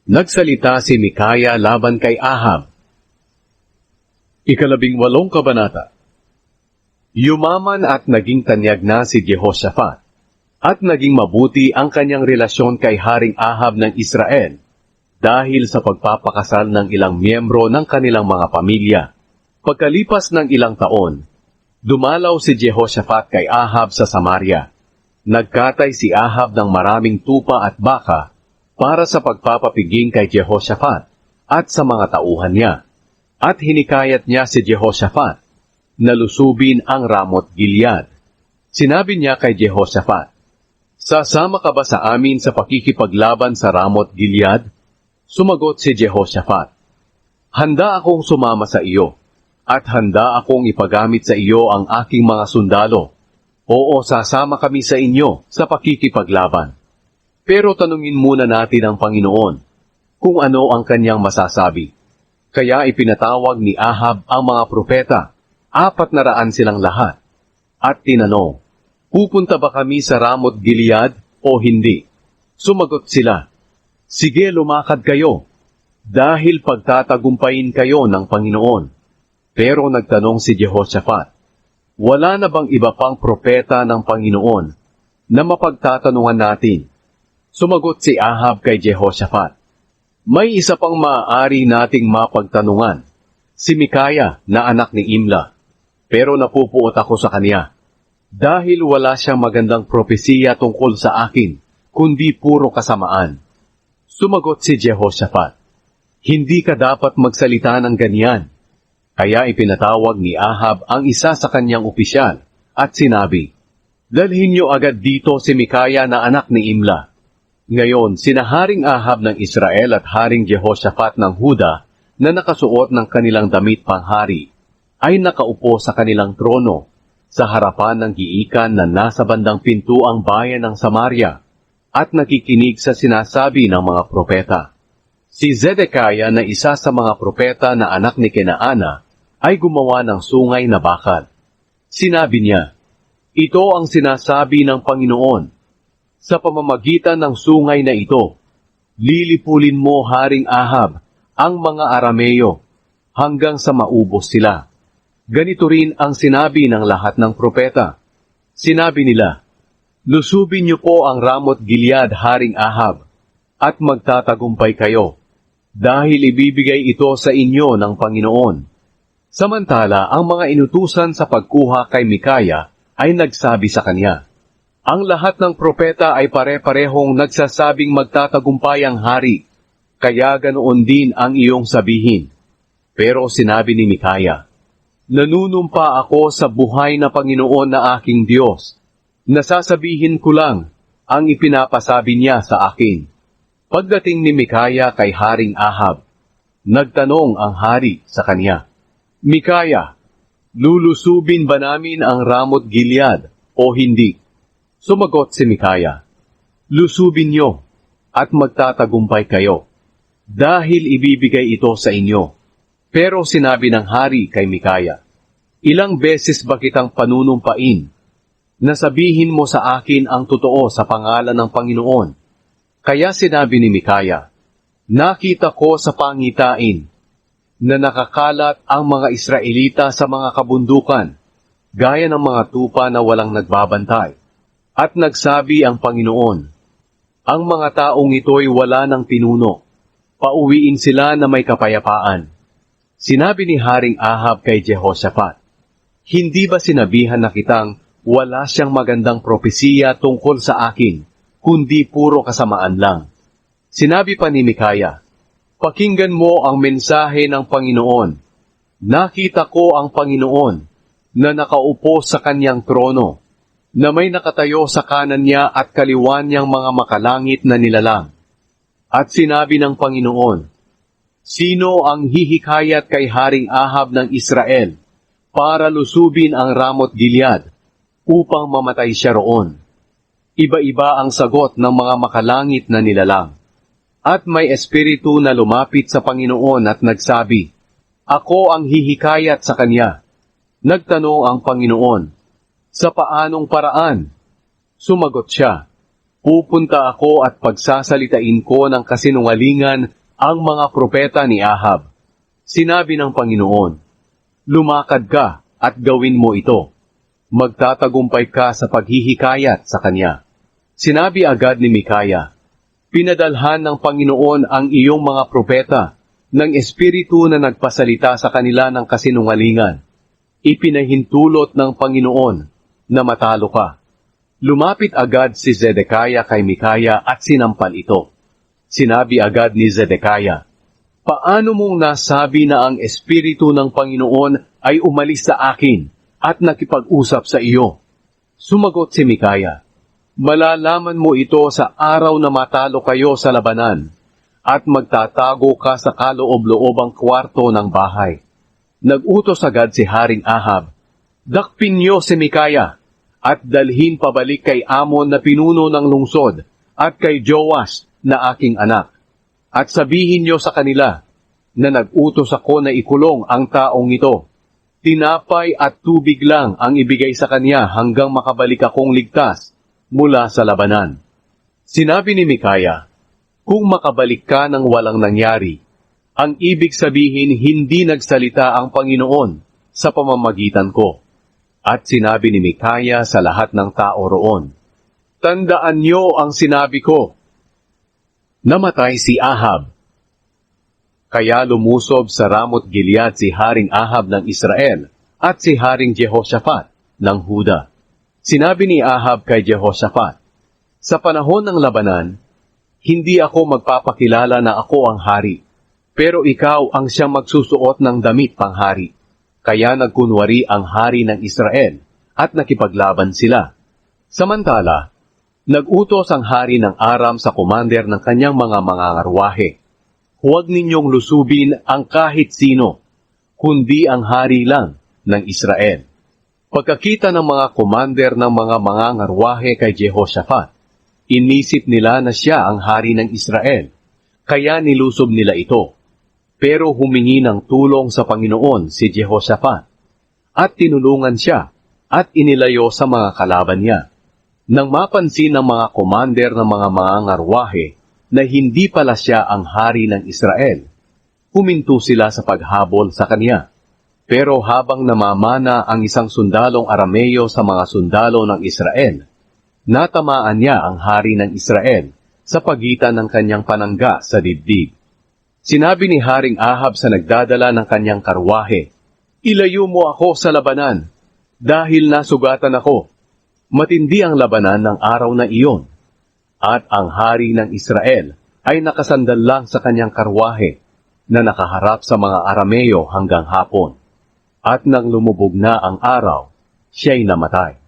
Nagsalita si Mikaya laban kay Ahab. 18 kabanata. Yumaman at naging tanyag na si Jehoshaphat, at naging mabuti ang kanyang relasyon kay Haring Ahab ng Israel, dahil sa pagpapakasal ng ilang miyembro ng kanilang mga pamilya. Pagkalipas ng ilang taon, dumalaw si Jehoshaphat kay Ahab sa Samaria. Nagkatay si Ahab ng maraming tupa at baka para sa pagpapapiging kay Jehoshaphat at sa mga tauhan niya. At hinikayat niya si Jehoshaphat na lusubin ang Ramot Gilead. Sinabi niya kay Jehoshaphat, "Sasama ka ba sa amin sa pakikipaglaban sa Ramot Gilead?" Sumagot si Jehoshaphat, "Handa akong sumama sa iyo, at handa akong ipagamit sa iyo ang aking mga sundalo. Oo, sasama kami sa inyo sa pakikipaglaban. Pero tanungin muna natin ang Panginoon kung ano ang kanyang masasabi." Kaya ipinatawag ni Ahab ang mga propeta, 400 silang lahat, at tinanong, "Pupunta ba kami sa Ramot Gilead o hindi?" Sumagot sila, "Sige, lumakad kayo, dahil pagtatagumpayin kayo ng Panginoon." Pero nagtanong si Jehoshaphat, "Wala na bang iba pang propeta ng Panginoon na mapagtatanungan natin?" Sumagot si Ahab kay Jehoshaphat, "May isa pang maaari nating mapagtanungan, si Mikaya na anak ni Imla. Pero napupuot ako sa kanya, dahil wala siyang magandang propesiya tungkol sa akin, kundi puro kasamaan." Sumagot si Jehoshaphat, "Hindi ka dapat magsalita ng ganyan." Kaya ipinatawag ni Ahab ang isa sa kanyang opisyal at sinabi, "Dalhin niyo agad dito si Mikaya na anak ni Imla." Ngayon, sina Haring Ahab ng Israel at Haring Jehoshaphat ng Huda na nakasuot ng kanilang damit panghari ay nakaupo sa kanilang trono sa harapan ng giikan na nasa bandang pintuang bayan ng Samaria at nakikinig sa sinasabi ng mga propeta. Si Zedekiah na isa sa mga propeta na anak ni Kenaana ay gumawa ng sungay na bakal. Sinabi niya, "Ito ang sinasabi ng Panginoon. Sa pamamagitan ng sungay na ito, lilipulin mo, Haring Ahab, ang mga Arameo hanggang sa maubos sila." Ganito rin ang sinabi ng lahat ng propeta. Sinabi nila, "Lusubin niyo po ang Ramot Gilead, Haring Ahab, at magtatagumpay kayo, dahil ibibigay ito sa inyo ng Panginoon." Samantala, ang mga inutusan sa pagkuha kay Mikaya ay nagsabi sa kanya, "Ang lahat ng propeta ay pare-parehong nagsasabing magtatagumpay ang hari, kaya ganoon din ang iyong sabihin." Pero sinabi ni Mikaya, "Nanunumpa ako sa buhay na Panginoon na aking Diyos. Nasasabihin ko lang ang ipinapasabi niya sa akin." Pagdating ni Mikaya kay Haring Ahab, nagtanong ang hari sa kanya, "Mikaya, lulusubin ba namin ang Ramot Gilead o hindi?" Sumagot si Mikaya, "Lusubin niyo at magtatagumpay kayo, dahil ibibigay ito sa inyo." Pero sinabi ng hari kay Mikaya, "Ilang beses ba kitang panunumpain na sabihin mo sa akin ang totoo sa pangalan ng Panginoon?" Kaya sinabi ni Mikaya, "Nakita ko sa pangitain na nakakalat ang mga Israelita sa mga kabundukan, gaya ng mga tupa na walang nagbabantay. At nagsabi ang Panginoon, ang mga taong ito'y wala ng pinuno. Pauwiin sila na may kapayapaan." Sinabi ni Haring Ahab kay Jehoshaphat, "Hindi ba sinabihan na kitang wala siyang magandang propesiya tungkol sa akin, kundi puro kasamaan lang?" Sinabi pa ni Mikaya, "Pakinggan mo ang mensahe ng Panginoon. Nakita ko ang Panginoon na nakaupo sa kanyang trono, na may nakatayo sa kanan niya at kaliwan niyang mga makalangit na nilalang. At sinabi ng Panginoon, sino ang hihikayat kay Haring Ahab ng Israel para lusubin ang Ramot Gilead upang mamatay siya roon?" Iba-iba ang sagot ng mga makalangit na nilalang. At may espiritu na lumapit sa Panginoon at nagsabi, "Ako ang hihikayat sa kanya." Nagtanong ang Panginoon, "Sa paanong paraan?" Sumagot siya, pupunta ako at pagsasalitain ko ng kasinungalingan ang mga propeta ni Ahab. Sinabi ng Panginoon, lumakad ka at gawin mo ito. Magtatagumpay ka sa paghihikayat sa kanya. Sinabi agad ni Mikaya, pinadalhan ng Panginoon ang iyong mga propeta ng espiritu na nagpasalita sa kanila ng kasinungalingan. Ipinahintulot ng Panginoon na matalo ka. Lumapit agad si Zedekiah kay Mikaya at sinampal ito. Sinabi agad ni Zedekiah, paano mong nasabi na ang espiritu ng Panginoon ay umalis sa akin at nakipag-usap sa iyo? Sumagot si Mikaya, malalaman mo ito sa araw na matalo kayo sa labanan at magtatago ka sa kaloob-loobang kwarto ng bahay. Nag-utos agad si Haring Ahab, dakpin niyo si Mikaya at dalhin pabalik kay Amon na pinuno ng lungsod at kay Joash na aking anak. At sabihin niyo sa kanila na nag-utos ako na ikulong ang taong ito. Tinapay at tubig lang ang ibigay sa kanya hanggang makabalik akong ligtas mula sa labanan. Sinabi ni Mikaya, kung makabalik ka ng walang nangyari, ang ibig sabihin hindi nagsalita ang Panginoon sa pamamagitan ko. At sinabi ni Mikaya sa lahat ng tao roon, tandaan niyo ang sinabi ko. Namatay si Ahab. Kaya lumusob sa Ramot Gilead si Haring Ahab ng Israel at si Haring Jehoshaphat ng Huda. Sinabi ni Ahab kay Jehoshaphat, sa panahon ng labanan, hindi ako magpapakilala na ako ang hari, pero ikaw ang siyang magsusuot ng damit panghari. Kaya nagkunwari ang hari ng Israel at nakipaglaban sila. Samantala, nag-utos ang hari ng Aram sa komander ng kanyang mga mangangarwahe, huwag ninyong lusubin ang kahit sino, kundi ang hari lang ng Israel. Pagkakita ng mga komander ng mga mangangarwahe kay Jehoshaphat, inisip nila na siya ang hari ng Israel, kaya nilusob nila ito. Pero humingi ng tulong sa Panginoon si Jehoshaphat, at tinulungan siya at inilayo sa mga kalaban niya. Nang mapansin ng mga komander ng mga mangangarwahe na hindi pala siya ang hari ng Israel, huminto sila sa paghabol sa kanya. Pero habang namamana ang isang sundalong Arameo sa mga sundalo ng Israel, natamaan niya ang hari ng Israel sa pagitan ng kanyang panangga sa dibdib. Sinabi ni Haring Ahab sa nagdadala ng kanyang karwahe, ilayo mo ako sa labanan, dahil nasugatan ako. Matindi ang labanan ng araw na iyon. At ang hari ng Israel ay nakasandal lang sa kanyang karwahe na nakaharap sa mga Arameo hanggang hapon. At nang lumubog na ang araw, siya'y namatay.